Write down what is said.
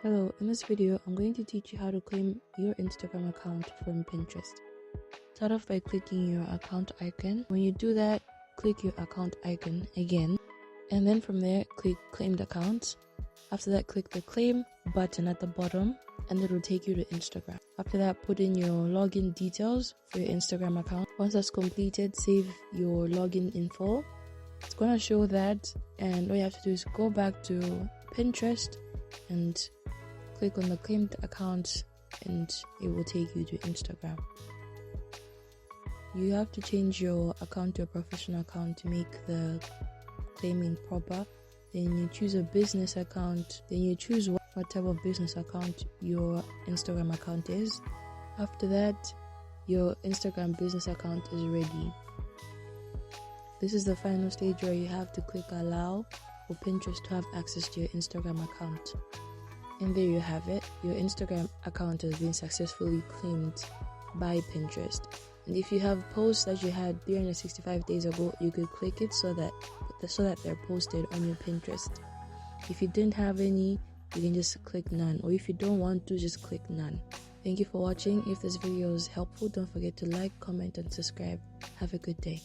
Hello, in this video, I'm going to teach you how to claim your Instagram account from Pinterest. Start off by clicking your account icon. When you do that, click your account icon again, and then from there, click claimed accounts. After that, click the claim button at the bottom, and it will take you to Instagram. After that, put in your login details for your Instagram account. Once that's completed, save your login info. It's going to show that, and all you have to do is go back to Pinterest and click on the claimed account, and it will take you to Instagram. You have to change your account to a professional account to make the claiming proper. Then you choose a business account. Then you choose what type of business account your Instagram account is. After that, your Instagram business account is ready. This is the final stage where you have to click allow for Pinterest to have access to your Instagram account. And there you have it. Your Instagram account has been successfully claimed by Pinterest. And if you have posts that you had 365 days ago, you could click it so that they're posted on your Pinterest. If you didn't have any, you can just click none. Or if you don't want to, just click none. Thank you for watching. If this video is helpful, don't forget to like, comment, and subscribe. Have a good day.